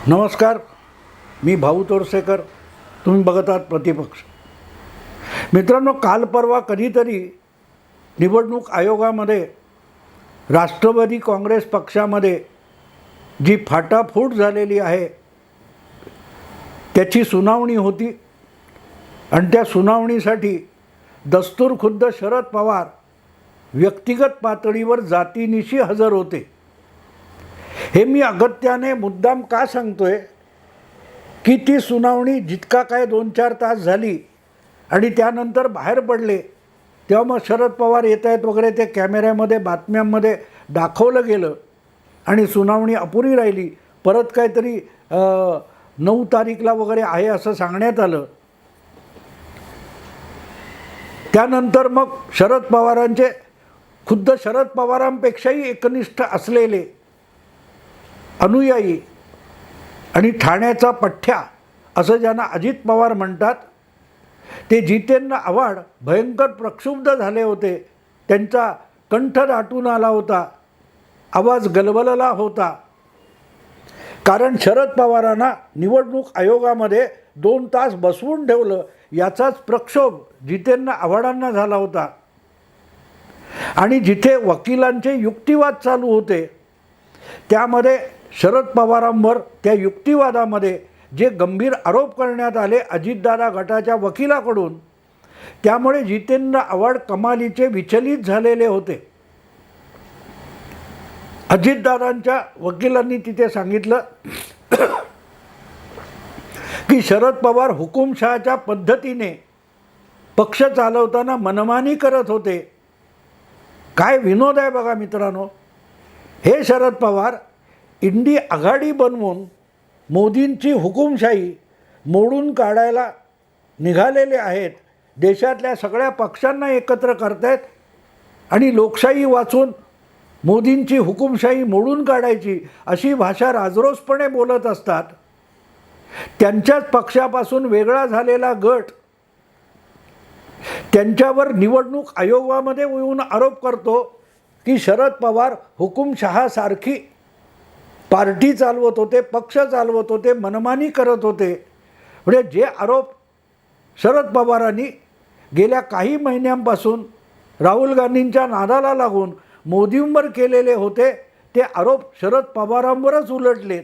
नमस्कार, मी भाऊ तोरसेकर. तुम्ही बघत आहात प्रतिपक्ष. मित्रांनो, काल परवा कधीतरी निवडणूक आयोगामध्ये राष्ट्रवादी काँग्रेस पक्षामध्ये जी फाटाफूट झालेली आहे त्याची सुनावणी होती आणि त्या सुनावणीसाठी दस्तूरखुद्द शरद पवार व्यक्तिगत पातळीवर जातीनिशी हजर होते. हे मी अगत्याने मुद्दाम का सांगतोय की ती सुनावणी जितका काय 2-4 तास झाली आणि त्यानंतर बाहेर पडले तेव्हा मग शरद पवार येत आहेत वगैरे ते कॅमेऱ्यामध्ये बातम्यांमध्ये दाखवलं गेलं आणि सुनावणी अपुरी राहिली. परत काहीतरी 9 तारीखला वगैरे आहे असं सांगण्यात आलं. त्यानंतर मग शरद पवारांचे खुद्द शरद पवारांपेक्षाही एकनिष्ठ असलेले अनुयायी आणि ठाण्याचा पठ्ठ्या असं ज्यांना अजित पवार म्हणतात ते जितेंद्र आव्हाड भयंकर प्रक्षुब्ध झाले होते. त्यांचा कंठ दाटून आला होता, आवाज गलबलला होता. कारण शरद पवारांना निवडणूक आयोगामध्ये 2 तास बसवून ठेवलं याचाच प्रक्षोभ जितेंद्र आव्हाडांना झाला होता. आणि जिथे वकिलांचे युक्तिवाद चालू होते त्यामध्ये शरद पवारांवर त्या युक्तिवादामध्ये जे गंभीर आरोप करण्यात आले अजितदादा गटाच्या वकिलाकडून, त्यामुळे जितेंद्र आव्हाड कमालीचे विचलित झालेले होते. अजितदादांच्या वकिलांनी तिथे सांगितलं की शरद पवार हुकुमशहाच्या पद्धतीने पक्ष चालवताना मनमानी करत होते. काय विनोद आहे बघा मित्रांनो. हे शरद पवार इंडी आघाडी बनवून मोदींची हुकुमशाही मोडून काढायला निघालेले आहेत. देशातल्या सगळ्या पक्षांना एकत्र करतायत आणि लोकशाही वाचून मोदींची हुकुमशाही मोडून काढायची अशी भाषा राजरोसपणे बोलत असतात. त्यांच्याच पक्षापासून वेगळा झालेला गट त्यांच्यावर निवडणूक आयोगामध्ये येऊन आरोप करतो की शरद पवार हुकुमशहासारखी पार्टी चालवत होते, पक्ष चालवत होते, मनमानी करत होते. म्हणजे जे आरोप शरद पवारांनी गेल्या काही महिन्यांपासून राहुल गांधींच्या नादाला लागून मोदींवर केलेले होते ते आरोप शरद पवारांवरच उलटलेत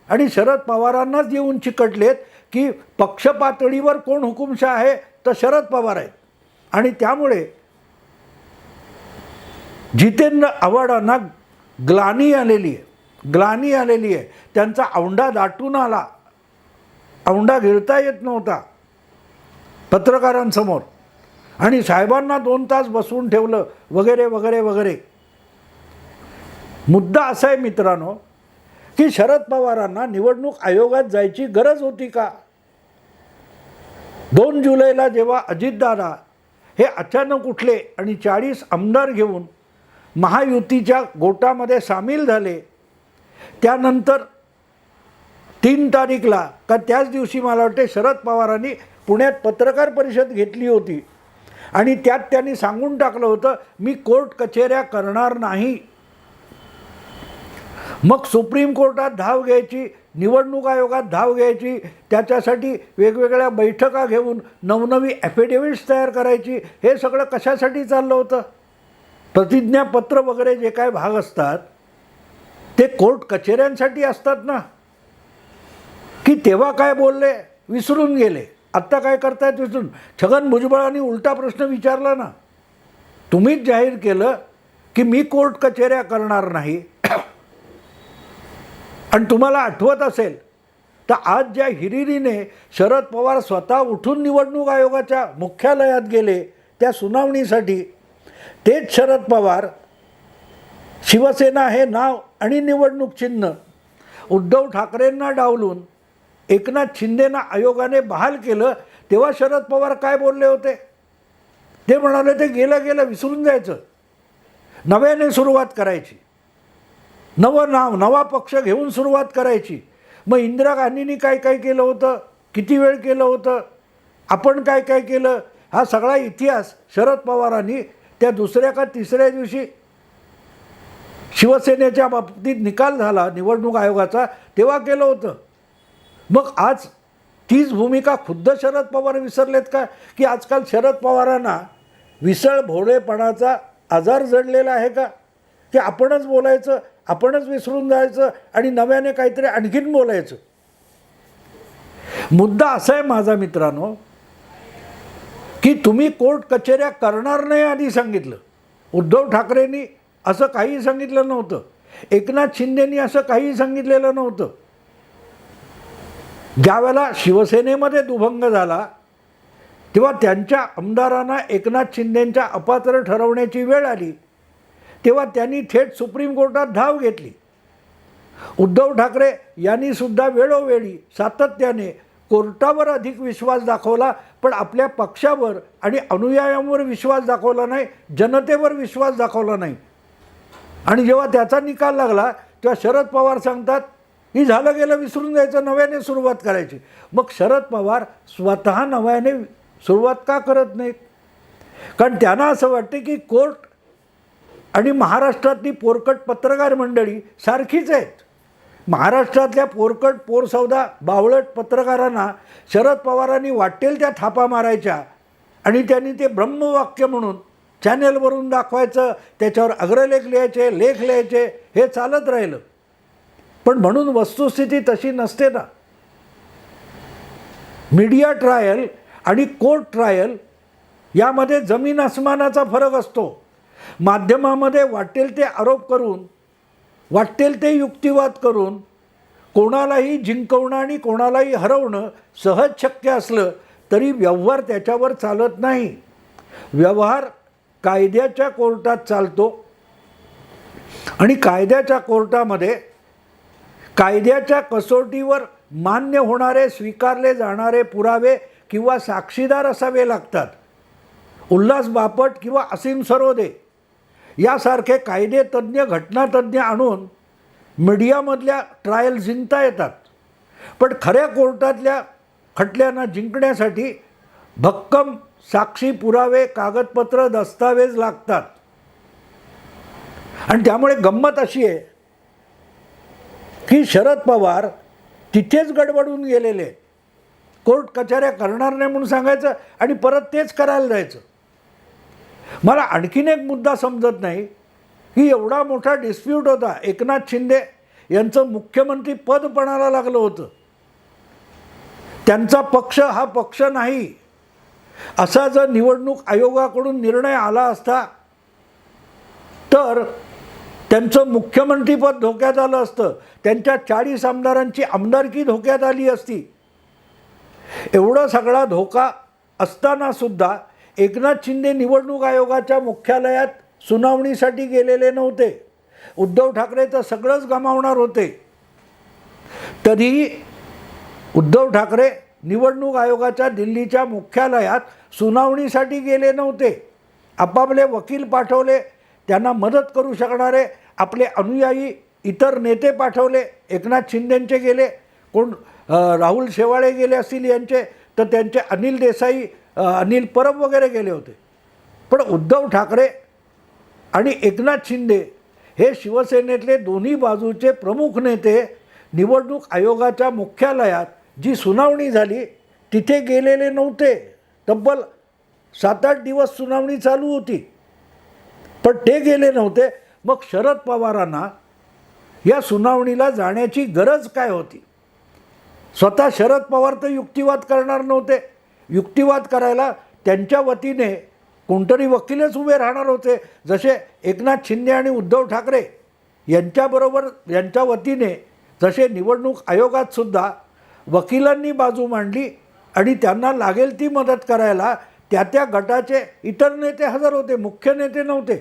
आणि शरद पवारांनाच येऊन चिकटलेत की पक्ष पातळीवर कोण हुकुमशाह आहे तर शरद पवार आहेत. आणि त्यामुळे जितेंद्र आव्हाडांना ग्लानी आलेली आहे. त्यांचा औंढा दाटून आला, औंढा गिळता येत नव्हता पत्रकारांसमोर आणि साहेबांना 2 तास बसवून ठेवलं वगैरे वगैरे वगैरे. मुद्दा असा आहे मित्रांनो की शरद पवारांना निवडणूक आयोगात जायची गरज होती का? 2 जुलैला जेव्हा अजितदादा हे अचानक उठले आणि 40 आमदार घेऊन महायुतीच्या गोटामध्ये सामील झाले, त्यानंतर 3 तारीखला का त्याच दिवशी मला वाटते शरद पवारांनी पुण्यात पत्रकार परिषद घेतली होती आणि त्यात त्यांनी सांगून टाकलं होतं मी कोर्ट कचेऱ्या करणार नाही. मग सुप्रीम कोर्टात धाव घ्यायची, निवडणूक आयोगात धाव घ्यायची, त्याच्यासाठी वेगवेगळ्या बैठका घेऊन नवनवी ॲफिडेव्हिट्स तयार करायची. हे सगळं कशासाठी चाललं होतं? प्रतिज्ञापत्र वगैरे जे काय भाग असतात ते कोर्ट कचेऱ्यांसाठी असतात ना. की तेव्हा काय बोलले विसरून गेले, आत्ता काय करतायत विसरून. छगन भुजबळांनी उलटा प्रश्न विचारला ना, तुम्हीच जाहीर केलं की मी कोर्ट कचेऱ्या करणार नाही. आणि तुम्हाला आठवत असेल तर आज ज्या हिरिरीने शरद पवार स्वतः उठून निवडणूक आयोगाच्या मुख्यालयात गेले त्या सुनावणीसाठी, तेच शरद पवार शिवसेना हे नाव आणि निवडणूक चिन्ह उद्धव ठाकरेंना डावलून एकनाथ शिंदेंना आयोगाने बहाल केलं. तेव्हा शरद पवार काय बोलले होते? ते म्हणाले ते गेलं गेलं विसरून जायचं, नव्याने सुरुवात करायची, नवं नाव नवा पक्ष घेऊन सुरुवात करायची. मग इंदिरा गांधींनी काय काय केलं होतं, किती वेळ केलं होतं, आपण काय काय केलं, हा सगळा इतिहास शरद पवारांनी त्या दुसऱ्या का तिसऱ्या दिवशी शिवसेनेच्या बाबतीत निकाल झाला निवडणूक आयोगाचा तेव्हा केलं होतं. मग आज तीच भूमिका खुद्द शरद पवार विसरलेत का, की आजकाल शरद पवारांना विसळ भोळेपणाचा आजार जडलेला आहे का, की आपणच बोलायचं, आपणच विसरून जायचं आणि नव्याने काहीतरी आणखीन बोलायचं. मुद्दा असा आहे माझा मित्रांनो, की तुम्ही कोर्ट कचेऱ्या करणार नाही आधी सांगितलं. उद्धव ठाकरेंनी असं काही सांगितलं नव्हतं, एकनाथ शिंदेंनी असं काही सांगितलेलं नव्हतं. ज्यावेळेला शिवसेनेमध्ये दुभंग झाला तेव्हा त्यांच्या आमदारांना एकनाथ शिंदेंच्या अपात्र ठरवण्याची वेळ आली तेव्हा त्यांनी थेट सुप्रीम कोर्टात धाव घेतली. उद्धव ठाकरे यांनी सुद्धा वेळोवेळी सातत्याने कोर्टावर अधिक विश्वास दाखवला, पण आपल्या पक्षावर आणि अनुयायांवर विश्वास दाखवला नाही, जनतेवर विश्वास दाखवला नाही. आणि जेव्हा त्याचा निकाल लागला तेव्हा शरद पवार सांगतात की झालं गेलं विसरून जायचं, नव्याने सुरुवात करायची. मग शरद पवार स्वतः नव्याने सुरुवात का करत नाहीत? कारण त्यांना असं वाटते की कोर्ट आणि महाराष्ट्रातली पोरकट पत्रकार मंडळी सारखीच आहेत. महाराष्ट्रातल्या पोरकट पोरसौदा बावळट पत्रकारांना शरद पवारांनी वाटेल त्या थापा मारायच्या आणि त्यांनी ते ब्रह्मवाक्य म्हणून चॅनेलवरून दाखवायचं, त्याच्यावर अग्रलेख लिहायचे, लेख लिहायचे, हे चालत राहिलं. पण म्हणून वस्तुस्थिती तशी नसते ना. मीडिया ट्रायल आणि कोर्ट ट्रायल यामध्ये जमीन आसमानाचा फरक असतो. माध्यमामध्ये वाटेल ते आरोप करून, वाटेल ते युक्तिवाद करून कोणालाही जिंकवणं आणि कोणालाही हरवणं सहज शक्य असलं तरी व्यवहार त्याच्यावर चालत नाही. व्यवहार कायद्याच्या कोर्टात चालतो आणि कायद्याच्या कोर्टामध्ये कायद्याच्या कसोटीवर मान्य होणारे, स्वीकारले जाणारे पुरावे किंवा साक्षीदार असावे लागतात. उल्हास बापट किंवा असीम सरोदे यासारखे कायदेतज्ञ, घटनातज्ञ आणून मीडियामधल्या ट्रायल जिंकता येतात. पण खऱ्या कोर्टातल्या खटल्यांना जिंकण्यासाठी भक्कम साक्षी, पुरावे, कागदपत्र, दस्तावेज लागतात. आणि त्यामुळे गंमत अशी आहे की शरद पवार तिथेच गडबडून गेलेले. कोर्ट कचऱ्या करणार नाही म्हणून सांगायचं आणि परत तेच करायला जायचं. मला आणखीन एक मुद्दा समजत नाही की एवढा मोठा डिस्प्यूट होता, एकनाथ शिंदे यांचं मुख्यमंत्री पद पणाला लागलं होतं, त्यांचा पक्ष हा पक्ष नाही असा जर निवडणूक आयोगाकडून निर्णय आला असता तर त्यांचं मुख्यमंत्रीपद धोक्यात आलं असतं, त्यांच्या 40 आमदारांची आमदारकी धोक्यात आली असती. एवढा सगळा धोका असतानासुद्धा एकनाथ शिंदे निवडणूक आयोगाच्या मुख्यालयात सुनावणीसाठी गेलेले नव्हते. उद्धव ठाकरे तर सगळंच गमावणार होते. तरीही उद्धव ठाकरे निवडणूक आयोगाच्या दिल्लीच्या मुख्यालयात सुनावणीसाठी गेले नव्हते. आपापले वकील पाठवले, त्यांना मदत करू शकणारे आपले अनुयायी इतर नेते पाठवले. एकनाथ शिंदेंचे गेले, कोण राहुल शेवाळे गेले असतील यांचे, तर त्यांचे अनिल देसाई, अनिल परब वगैरे गेले होते. पण उद्धव ठाकरे आणि एकनाथ शिंदे हे शिवसेनेतले दोन्ही बाजूचे प्रमुख नेते निवडणूक आयोगाच्या मुख्यालयात जी सुनावणी झाली तिथे गेलेले नव्हते. तब्बल 7-8 दिवस सुनावणी चालू होती, पण ते गेले नव्हते. मग शरद पवारांना या सुनावणीला जाण्याची गरज काय होती? स्वतः शरद पवार तर युक्तिवाद करणार नव्हते. युक्तिवाद करायला त्यांच्या वतीने कोणतरी वकीलच उभे राहणार होते. जसे एकनाथ शिंदे आणि उद्धव ठाकरे यांच्याबरोबर यांच्या वतीने जसे निवडणूक आयोगात सुद्धा वकिलांनी बाजू मांडली आणि त्यांना लागेल ती मदत करायला त्या त्या गटाचे इतर नेते हजर होते, मुख्य नेते नव्हते.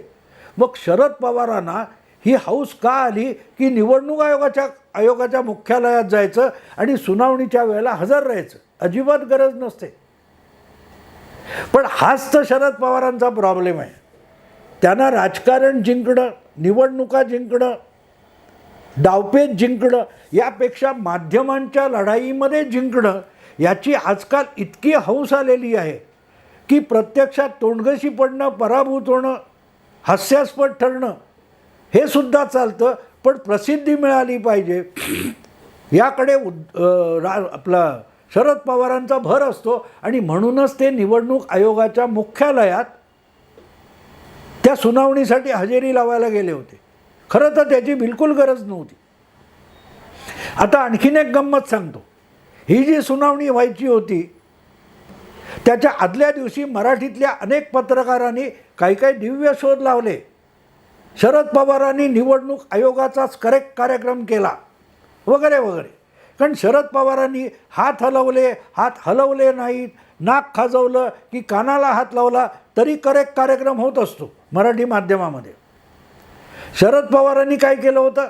मग शरद पवारांना ही हौस का आली की निवडणूक आयोगाच्या मुख्यालयात जायचं आणि सुनावणीच्या वेळेला हजर राहायचं? अजिबात गरज नसते. पण हाच तर शरद पवारांचा प्रॉब्लेम आहे. त्यांना राजकारण जिंकणं, निवडणुका जिंकणं, डावपेच जिंकणं यापेक्षा माध्यमांच्या लढाईमध्ये जिंकणं याची आजकाल इतकी हौस आलेली आहे की प्रत्यक्षात तोंडघशी पडणं, पराभूत होणं, हास्यास्पद ठरणं हे सुद्धा चालतं, पण प्रसिद्धी मिळाली पाहिजे याकडे आपला शरद पवारांचा भर असतो. आणि म्हणूनच ते निवडणूक आयोगाच्या मुख्यालयात त्या सुनावणीसाठी हजेरी लावायला गेले होते. खरं तर त्याची बिलकुल गरज नव्हती. आता आणखीन एक गंमत सांगतो. ही जी सुनावणी व्हायची होती त्याच्या आदल्या दिवशी मराठीतल्या अनेक पत्रकारांनी काही काही दिव्य शोध लावले. शरद पवारांनी निवडणूक आयोगाचाच करेक्ट कार्यक्रम केला वगैरे वगैरे. कारण शरद पवारांनी हात हलवले नाहीत, नाक खाजवलं की कानाला हात लावला तरी करेक्ट कार्यक्रम होत असतो मराठी माध्यमामध्ये. शरद पवारांनी काय केलं होतं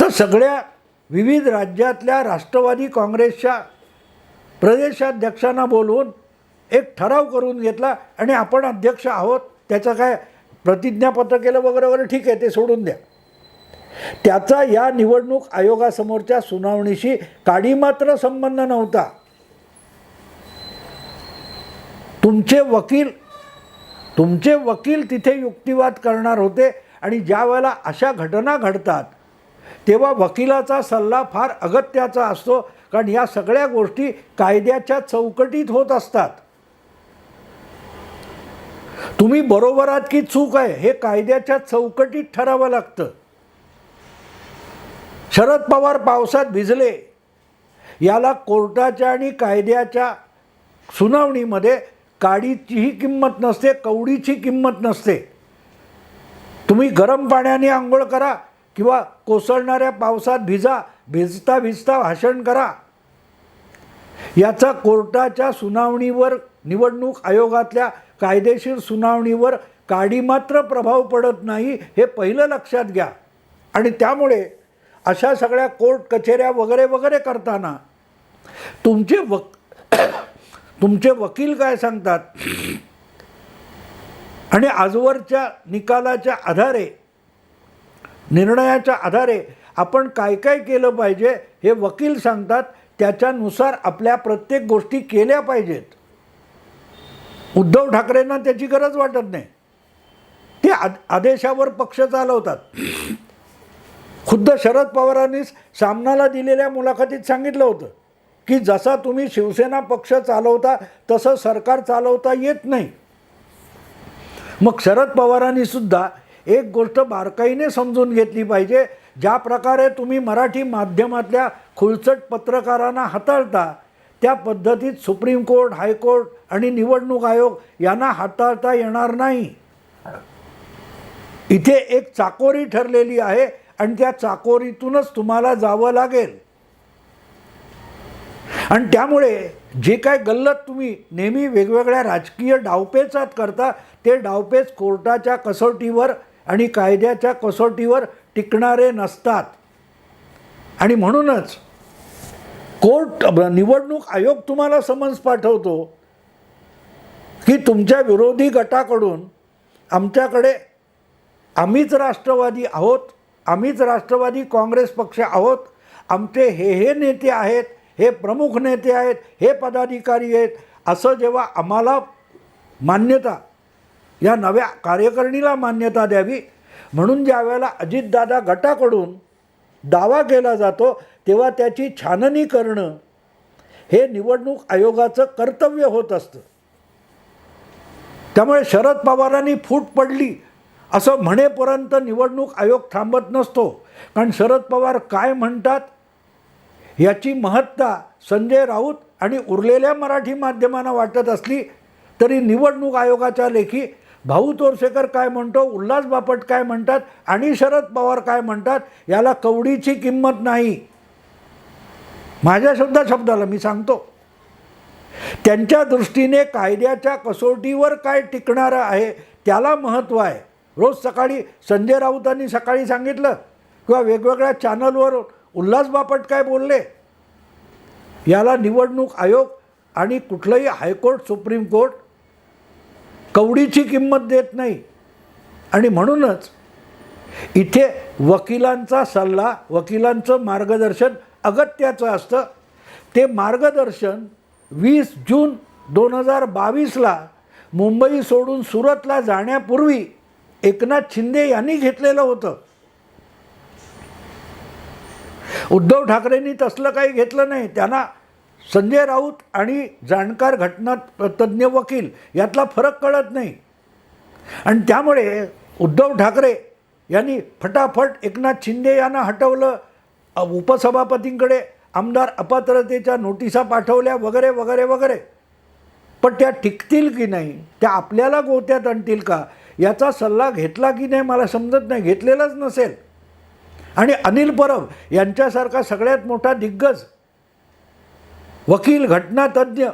तर सगळ्या विविध राज्यातल्या राष्ट्रवादी काँग्रेसच्या प्रदेशाध्यक्षांना बोलवून एक ठराव करून घेतला आणि आपण अध्यक्ष आहोत, त्याचं काय प्रतिज्ञापत्र केलं वगैरे वगैरे, ठीक आहे ते सोडून द्या. त्याचा या निवडणूक आयोगासमोरच्या सुनावणीशी काडीमात्र संबंध नव्हता. तुमचे वकील तिथे युक्तिवाद करणार होते आणि ज्या वेळेला अशा घटना घडतात तेव्हा वकिलाचा सल्ला फार अगत्याचा असतो. कारण या सगळ्या गोष्टी कायद्याच्या चौकटीत होत असतात. तुम्ही बरोबर आहात की चूक आहे हे कायद्याच्या चौकटीत ठरावं लागतं. शरद पवार पावसात भिजले याला कोर्टाच्या आणि कायद्याच्या सुनावणीमध्ये काडीचीही किंमत नसते, कवडीची किंमत नसते. तुम्ही गरम पाण्याने आंघोळ करा किंवा कोसळणाऱ्या पावसात भिजता भाषण करा, याचा कोर्टाच्या सुनावणीवर, निवडणूक आयोगातल्या कायदेशीर सुनावणीवर काडीमात्र प्रभाव पडत नाही, हे पहिलं लक्षात घ्या. आणि त्यामुळे अशा सगळ्या कोर्ट कचेऱ्या वगैरे वगैरे करताना तुमचे वकील काय सांगतात आणि आजवरच्या निकालाच्या आधारे, निर्णयाच्या आधारे आपण काय काय केलं पाहिजे हे वकील सांगतात. त्याच्यानुसार आपल्या प्रत्येक गोष्टी केल्या पाहिजेत. उद्धव ठाकरेंना त्याची गरज वाटत नाही. ते आदेशावर पक्ष चालवतात. खुद्द शरद पवारांनीच सामनाला दिलेल्या मुलाखतीत सांगितलं होतं की जसा तुम्ही शिवसेना पक्ष चालवता तसं सरकार चालवता येत नाही. मग शरद पवारांनी सुद्धा एक गोष्ट बारकाईने समजून घेतली पाहिजे. ज्या प्रकारे तुम्ही मराठी माध्यमातल्या खुळचट पत्रकारांना हाताळता त्या पद्धतीत सुप्रीम कोर्ट, हायकोर्ट आणि निवडणूक आयोग यांना हाताळता येणार नाही. इथे एक चाकोरी ठरलेली आहे आणि त्या चाकोरीतूनच तुम्हाला जावं लागेल. आणि त्यामुळे जे काय गल्लत तुम्ही नेहमी वेगवेगळ्या राजकीय डावपेचात करता ते डावपेच कोर्टाच्या कसोटीवर आणि कायद्याच्या कसोटीवर टिकणारे नसतात. आणि म्हणूनच निवडणूक आयोग तुम्हाला समन्स पाठवतो की तुमच्या विरोधी गटाकडून आमच्याकडे आम्हीच राष्ट्रवादी आहोत, आम्हीच राष्ट्रवादी काँग्रेस पक्ष आहोत, आमचे हे नेते आहेत, हे प्रमुख नेते आहेत, हे पदाधिकारी आहेत, असं जेव्हा आम्हाला मान्यता, या नव्या कार्यकारिणीला मान्यता द्यावी म्हणून ज्या वेळेला अजितदादा गटाकडून दावा केला जातो तेव्हा त्याची छाननी करणं हे निवडणूक आयोगाचं कर्तव्य होत असतं. त्यामुळे शरद पवारांनी फूट पडली असं म्हणेपर्यंत निवडणूक आयोग थांबत नसतो. कारण शरद पवार काय म्हणतात याची महत्ता संजय राऊत आणि उरलेल्या मराठी माध्यमांना वाटत असली तरी निवडणूक आयोगाच्या लेखी भाऊ तोरसेकर काय म्हणतो, उल्हास बापट काय म्हणतात आणि शरद पवार काय म्हणतात याला कवडीची किंमत नाही. माझ्या शब्दाला मी सांगतो, त्यांच्या दृष्टीने कायद्याच्या कसोटीवर काय टिकणारं आहे त्याला महत्त्व आहे. रोज सकाळी संजय राऊतांनी सकाळी सांगितलं किंवा वेगवेगळ्या चॅनलवर उल्हास बापट काय बोलले याला निवडणूक आयोग आणि कुठलंही हायकोर्ट, सुप्रीम कोर्ट कवडीची किंमत देत नाही. आणि म्हणूनच इथे वकिलांचा सल्ला, वकिलांचं मार्गदर्शन अगत्याचं असतं. ते मार्गदर्शन 20 जून 2022ला मुंबई सोडून सुरतला जाण्यापूर्वी एकनाथ शिंदे यांनी घेतलेलं होतं. उद्धव ठाकरेंनी तसलं काही घेतलं नाही. त्यांना संजय राऊत आणि जाणकार घटना तज्ज्ञ वकील यातला फरक कळत नाही. आणि त्यामुळे उद्धव ठाकरे यांनी फटाफट एकनाथ शिंदे यांना हटवलं, उपसभापतींकडे आमदार अपात्रतेच्या नोटिसा पाठवल्या वगैरे वगैरे वगैरे. पण त्या टिकतील की नाही, त्या आपल्याला गोत्यात आणतील का, याचा सल्ला घेतला की नाही मला समजत नाही. घेतलेलाच नसेल. आणि अनिल परब यांच्यासारखा सगळ्यात मोठा दिग्गज वकील घटनातज्ञ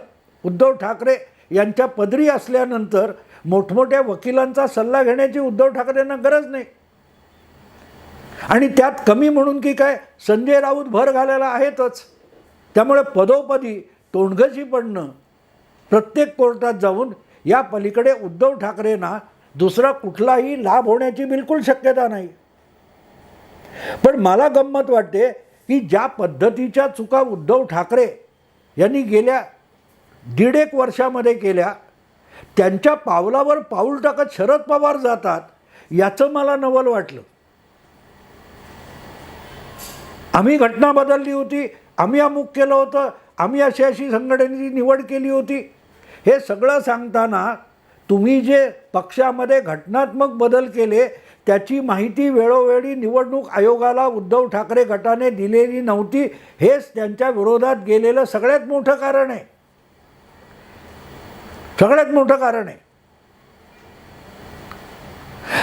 उद्धव ठाकरे यांच्या पदरी असल्यानंतर मोठमोठ्या वकिलांचा सल्ला घेण्याची उद्धव ठाकरेंना गरज नाही. आणि त्यात कमी म्हणून की काय, संजय राऊत भर घालायला आहेतच. त्यामुळे पदोपदी तोंडघशी पडणं, प्रत्येक कोर्टात जाऊन या पलीकडे उद्धव ठाकरेंना दुसरा कुठलाही लाभ होण्याची बिलकुल शक्यता नाही. पण मला गंमत वाटते की ज्या पद्धतीच्या चुका उद्धव ठाकरे यांनी गेल्या 1.5 वर्षामध्ये केल्या, त्यांच्या पावलावर पाऊल टाकत शरद पवार जातात, याचं मला नवल वाटलं. आम्ही घटना बदलली होती, आम्ही अमुक केलं होतं, आम्ही अशी अशी संघटनेची निवड केली होती, हे सगळं सांगताना तुम्ही जे पक्षामध्ये घटनात्मक बदल केले त्याची माहिती वेळोवेळी निवडणूक आयोगाला उद्धव ठाकरे गटाने दिलेली नव्हती, हेच त्यांच्या विरोधात गेलेलं सगळ्यात मोठं कारण आहे. सगळ्यात मोठं कारण आहे.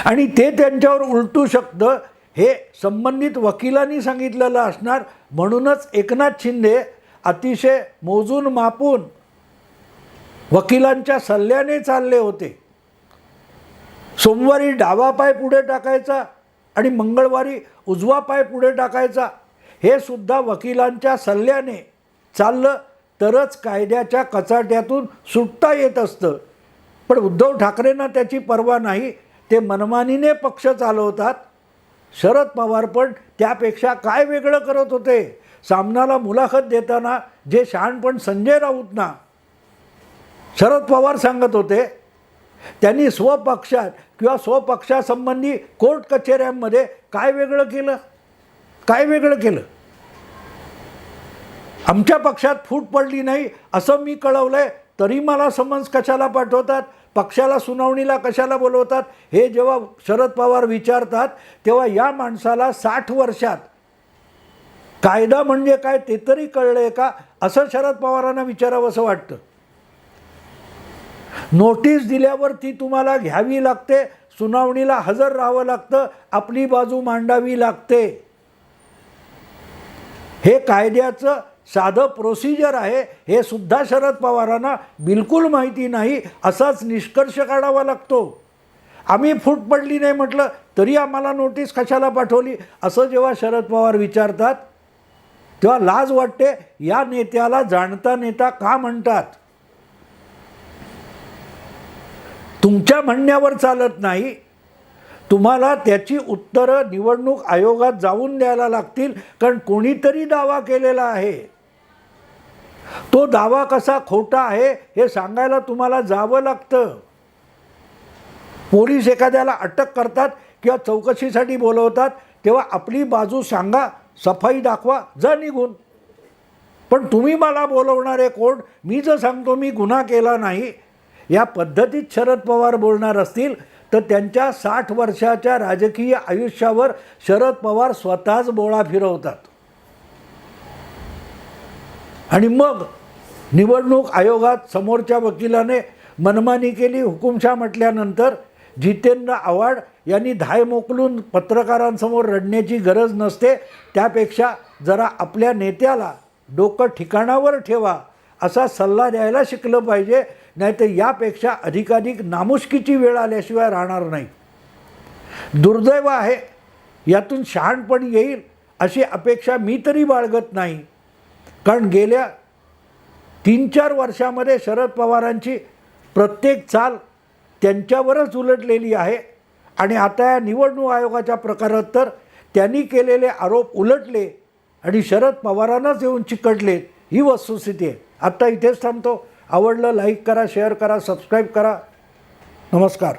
आणि ते त्यांच्यावर उलटू शकतं हे संबंधित वकिलांनी सांगितलेलं असणार. म्हणूनच एकनाथ शिंदे अतिशय मोजून मापून वकिलांच्या सल्ल्याने चालले होते. सोमवारी डावा पाय पुढे टाकायचा आणि मंगळवारी उजवा पाय पुढे टाकायचा, हे सुद्धा वकिलांच्या सल्ल्याने चाललं तरच कायद्याच्या कचाट्यातून सुटता येत असतं. पण उद्धव ठाकरेंना त्याची पर्वा नाही. ते मनमानीने पक्ष चालवतात. शरद पवार पण त्यापेक्षा काय वेगळं करत होते. सामनाला मुलाखत देताना जे शहाणपण संजय राऊतना शरद पवार सांगत होते, त्यांनी स्वपक्षात किंवा स्वपक्षासंबंधी कोर्ट कचेऱ्यांमध्ये काय वेगळं केलं, काय वेगळं केलं. आमच्या पक्षात फूट पडली नाही असं मी कळवलंय, तरी मला समन्स कशाला पाठवतात, पक्षाला सुनावणीला कशाला बोलवतात, हे जेव्हा शरद पवार विचारतात तेव्हा या माणसाला 60 वर्षात कायदा म्हणजे काय ते तरी कळलंय का, असं शरद पवारांना विचारावं असं वाटतं. नोटीस दिल्यावर ती तुम्हाला घ्यावी लागते, सुनावणीला हजर राहावं लागतं, आपली बाजू मांडावी लागते. हे कायद्याचं साधं प्रोसिजर आहे, हे सुद्धा शरद पवारांना बिलकुल माहिती नाही, असाच निष्कर्ष काढावा लागतो. आम्ही फूट पडली नाही म्हटलं तरी आम्हाला नोटीस कशाला पाठवली, असं जेव्हा शरद पवार विचारतात तेव्हा लाज वाटते. या नेत्याला जाणता नेता का म्हणतात. तुमच्या म्हणण्यावर चालत नाही, तुम्हाला त्याची उत्तरं निवडणूक आयोगात जाऊन द्यायला लागतील. कारण कोणीतरी दावा केलेला आहे, तो दावा कसा खोटा आहे हे सांगायला तुम्हाला जावं लागतं. पोलीस एखाद्याला अटक करतात किंवा चौकशीसाठी बोलवतात तेव्हा आपली बाजू सांगा, सफाई दाखवा, जा निघून. पण तुम्ही मला बोलवणारे कोण, मी जर सांगतो मी गुन्हा केला नाही, या पद्धतीत शरद पवार बोलणार असतील तर त्यांच्या 60 वर्षाच्या राजकीय आयुष्यावर शरद पवार स्वतःच बोळा फिरवतात. आणि मग निवडणूक आयोगात समोरच्या वकिलाने मनमानी केली, हुकुमशाह म्हटल्यानंतर जितेंद्र आव्हाड यांनी धाय मोकलून पत्रकारांसमोर रडण्याची गरज नसते. त्यापेक्षा जरा आपल्या नेत्याला डोकं ठिकाणावर ठेवा असा सल्ला द्यायला शिकलं पाहिजे. नाहीतर यापेक्षा अधिकाधिक नामुष्कीची वेळ आल्याशिवाय राहणार नाही. दुर्दैव आहे, यातून शहाणपण येईल अशी अपेक्षा मी तरी बाळगत नाही. कारण गेल्या 3-4 वर्षामध्ये शरद पवारांची प्रत्येक चाल त्यांच्यावरच उलटलेली आहे. आणि आता या निवडणूक आयोगाच्या प्रकारात तर त्यांनी केलेले आरोप उलटले आणि शरद पवारांनाच येऊन चिकटले, ही वस्तुस्थिती आहे. आत्ता इथेच थांबतो. आवडलं लाईक करा, शेअर करा, सबस्क्राईब करा. नमस्कार.